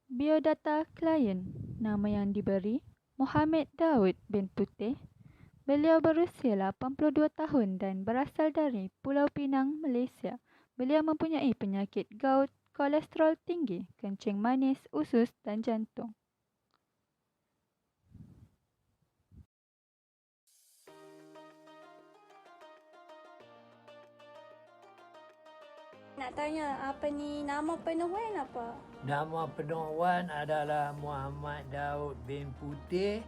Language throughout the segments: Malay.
Biodata klien, nama yang diberi Mohamed Daud bin Putih. Beliau berusia 82 tahun dan berasal dari Pulau Pinang, Malaysia. Beliau mempunyai penyakit gout, kolesterol tinggi, kencing manis, usus dan jantung. Nak tanya, apa ni nama penuh Wan apa? Nama penuh Wan adalah Muhammad Daud bin Putih.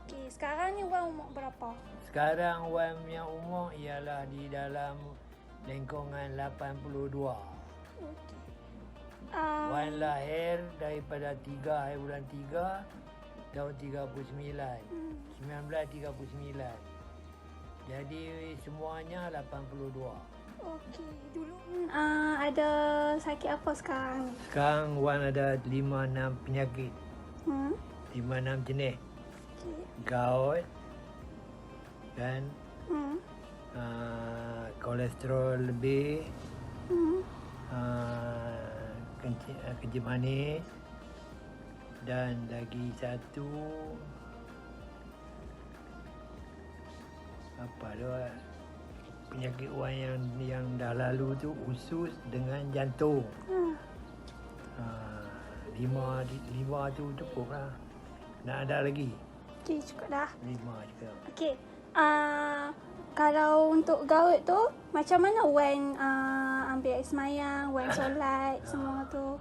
Okey, sekarang ni Wan umur berapa? Sekarang Wan punya umur ialah di dalam lingkungan 82. Okey. Wan lahir daripada 3 hari bulan 3 tahun 39. 1939. Jadi semuanya 82. Okey, dulu ada sakit apa sekarang? Sekarang Wan ada 5-6 penyakit. 5-6 jenis. Okey. Gout dan Hmm. kolesterol lebih, kencing manis, dan lagi satu apa tu, penyakit Wan yang dah lalu tu usus dengan jantung. Lima tu cukup lah. Nak ada lagi? Okey, cukup dah. 5 juga. Okey. Kalau untuk gout tu, macam mana Wan ambil air semayang, Wan solat, semua tu?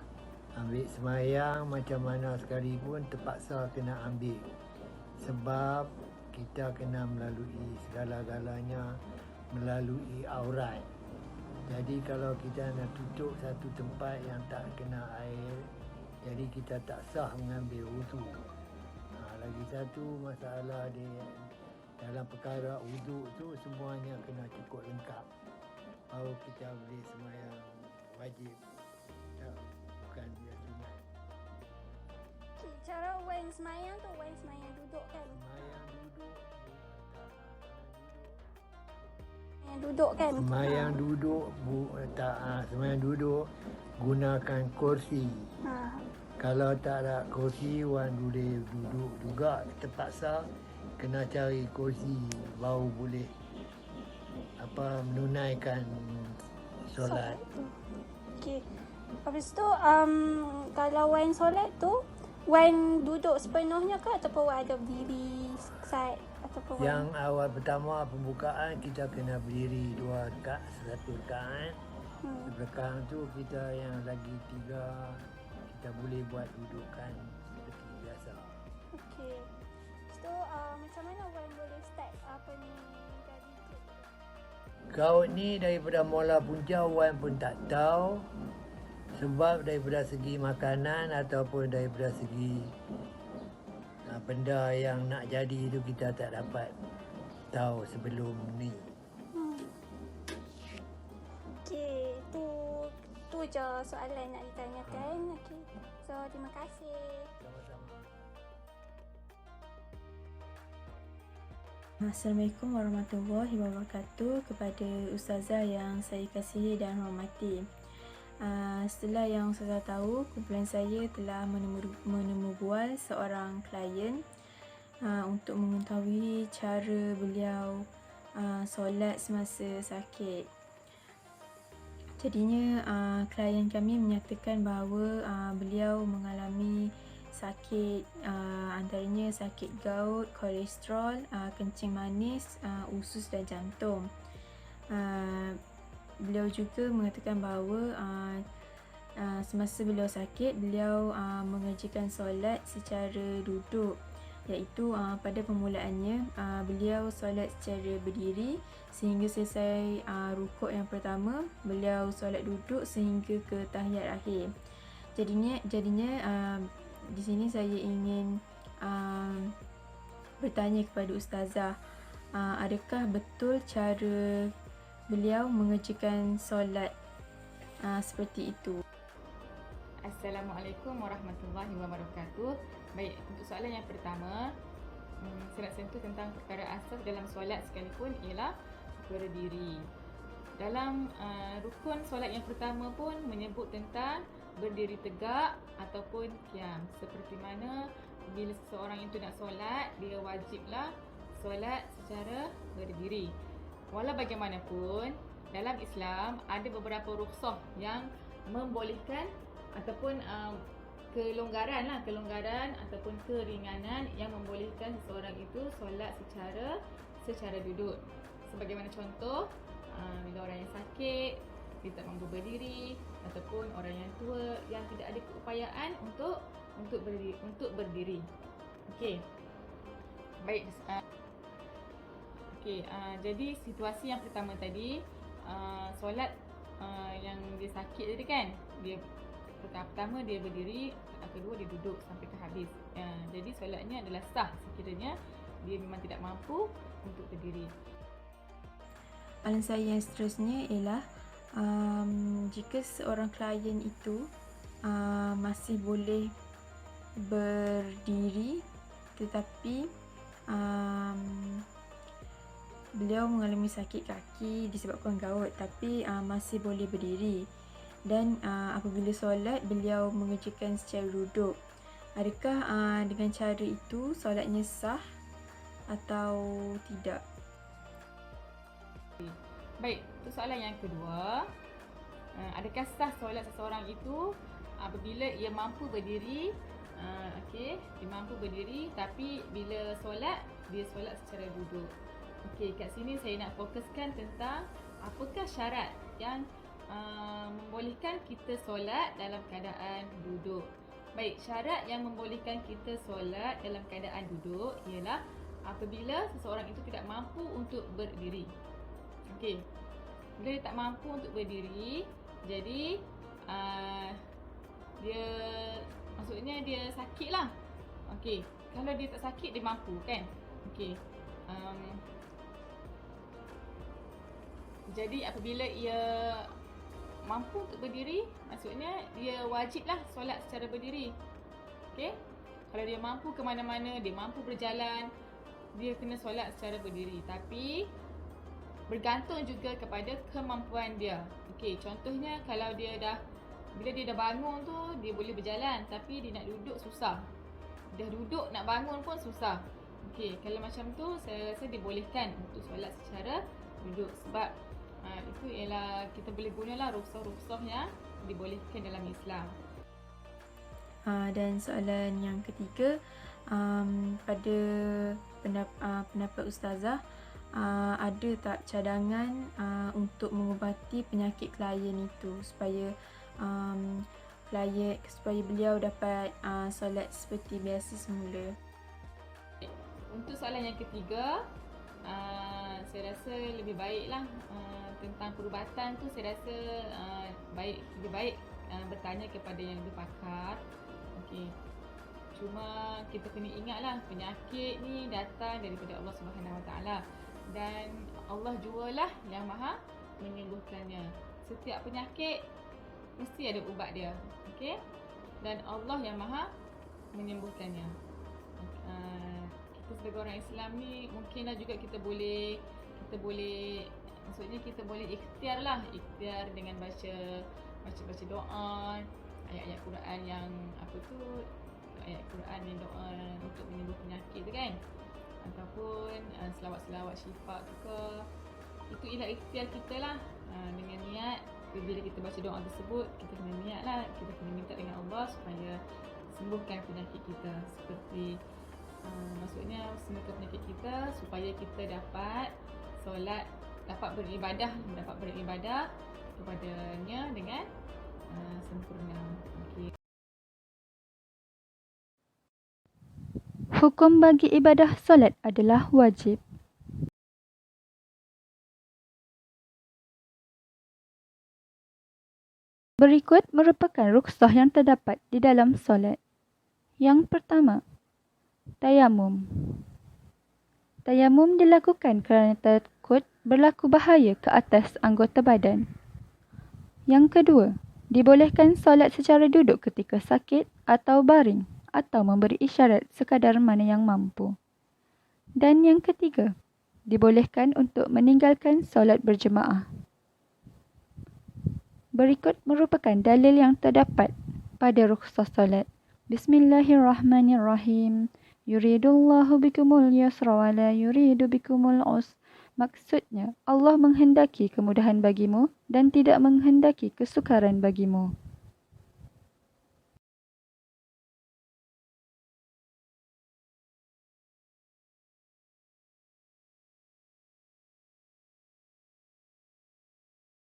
Ambil semayang macam mana sekalipun terpaksa kena ambil. Sebab kita kena melalui segala-galanya melalui aurat. Jadi kalau kita nak tutup satu tempat yang tak kena air, jadi kita tak sah mengambil wudu. Lagi satu masalah di dalam perkara wudu tu semuanya kena cukup lengkap. Baru kita boleh semayang wajib. Tak, bukan dia sunat. Okey, cara Wan semayang tu, Wan semayang duduk kan? Semayang duduk. Semayang duduk kan? Semayang duduk, semayang duduk gunakan kursi. Kalau tak ada kursi, Wan boleh duduk juga, terpaksa kena cari kursi baru boleh menunaikan solat. Okey. Habis tu kalau Wan solat tu, Wan duduk sepenuhnya ke ataupun Wan ada berdiri side ataupun Wan? Yang awal pertama pembukaan kita kena berdiri 2 rakaat, 1 rakaat. Belakang tu kita yang lagi 3 kita boleh buat dudukan seperti biasa. Okey. Lepas tu macam mana Wan boleh start apa ni dari tu? Gout ni daripada mula punca Wan pun tak tahu. Sebab daripada segi makanan ataupun daripada segi benda yang nak jadi itu kita tak dapat tahu sebelum ni. Okey, tu je soalan nak ditanyakan. Okey. So, terima kasih. Sama-sama. Assalamualaikum warahmatullahi wabarakatuh kepada ustazah yang saya kasihi dan hormati. Setelah yang ustazah tahu, kumpulan saya telah menemu bual seorang klien untuk mengetahui cara beliau solat semasa sakit. Jadinya klien kami menyatakan bahawa beliau mengalami sakit, antaranya sakit gout, kolesterol, kencing manis, usus dan jantung. Beliau juga mengatakan bahawa semasa beliau sakit, beliau mengerjakan solat secara duduk, iaitu pada permulaannya beliau solat secara berdiri sehingga selesai rukuk yang pertama. Beliau solat duduk sehingga ke tahiyat akhir. Jadinya di sini saya ingin bertanya kepada ustazah, adakah betul cara beliau mengerjakan solat seperti itu? Assalamualaikum warahmatullahi wabarakatuh. Baik, untuk soalan yang pertama, saya nak sentuh tentang perkara asas dalam solat sekalipun ialah berdiri. Dalam rukun solat yang pertama pun menyebut tentang berdiri tegak ataupun qiyam. Seperti mana bila seseorang itu nak solat, dia wajiblah solat secara berdiri. Walau bagaimanapun, dalam Islam ada beberapa rukhsah yang membolehkan ataupun kelonggaran ataupun keringanan yang membolehkan seseorang itu solat secara duduk. Sebagaimana contoh, bila orang yang sakit dia tak mampu berdiri, ataupun orang yang tua yang tidak ada keupayaan untuk berdiri. Okey. Baik. Jadi situasi yang pertama tadi, solat yang dia sakit tadi kan, dia pertama dia berdiri, kedua dia duduk sampai ke habis. Jadi solatnya adalah sah sekiranya dia memang tidak mampu untuk berdiri. Soalan saya yang seterusnya ialah jika seorang klien itu masih boleh berdiri tetapi beliau mengalami sakit kaki disebabkan gout tapi masih boleh berdiri, dan apabila solat beliau mengerjakan secara duduk, adakah dengan cara itu solatnya sah atau tidak? Baik, untuk soalan yang kedua, adakah sah solat seseorang itu apabila ia mampu berdiri? Dia mampu berdiri tapi bila solat, dia solat secara duduk. Kat sini saya nak fokuskan tentang apakah syarat yang membolehkan kita solat dalam keadaan duduk. Baik, syarat yang membolehkan kita solat dalam keadaan duduk ialah apabila seseorang itu tidak mampu untuk berdiri. Bila dia tak mampu untuk berdiri, jadi maksudnya dia sakit lah. Kalau dia tak sakit, dia mampu kan. Jadi apabila ia mampu untuk berdiri, maksudnya dia wajiblah solat secara berdiri. Kalau dia mampu ke mana-mana, dia mampu berjalan, dia kena solat secara berdiri. Tapi bergantung juga kepada kemampuan dia. Contohnya kalau bila dia dah bangun tu, dia boleh berjalan tapi dia nak duduk susah. Dah duduk nak bangun pun susah. Kalau macam tu, saya rasa dibolehkan untuk solat secara duduk. Sebab itu ialah kita boleh gunalah rukhsah-rukhsah yang dibolehkan dalam Islam. Dan soalan yang ketiga, pada pendapat Ustazah, ada tak cadangan untuk mengubati penyakit klien itu supaya beliau dapat solat seperti biasa semula? Untuk soalan yang ketiga, saya rasa lebih baiklah tentang perubatan tu, saya rasa lebih baik bertanya kepada yang lebih pakar. Cuma kita kena ingatlah, penyakit ni datang daripada Allah Subhanahu Wa Taala. Dan Allah jualah yang maha menyembuhkannya. Setiap penyakit mesti ada ubat dia. Dan Allah yang maha menyembuhkannya. Kita sebagai orang Islam ni, mungkinlah juga kita boleh maksudnya kita boleh ikhtiar dengan baca doa, ayat-ayat Quran yang ayat Quran yang doa untuk menyembuh penyakit tu kan, ataupun selawat-selawat syifa tu ke. Itu ialah ikhtiar kita lah, dengan niat. Bila kita baca doa tersebut, kita kena niat lah, kita kena minta dengan Allah supaya sembuhkan penyakit kita. Seperti maksudnya sembuhkan penyakit kita supaya kita dapat solat, dapat beribadah kepadanya dengan sempurna. Hukum bagi ibadah solat adalah wajib. Berikut merupakan rukhsah yang terdapat di dalam solat. Yang pertama, tayamum. Tayamum dilakukan kerana takut berlaku bahaya ke atas anggota badan. Yang kedua, dibolehkan solat secara duduk ketika sakit atau baring atau memberi isyarat sekadar mana yang mampu. Dan yang ketiga, dibolehkan untuk meninggalkan solat berjemaah. Berikut merupakan dalil yang terdapat pada rukhsah solat. Bismillahirrahmanirrahim. Yuridullahu bikumul yusra wa la yuridu bikumul usra. Maksudnya, Allah menghendaki kemudahan bagimu dan tidak menghendaki kesukaran bagimu.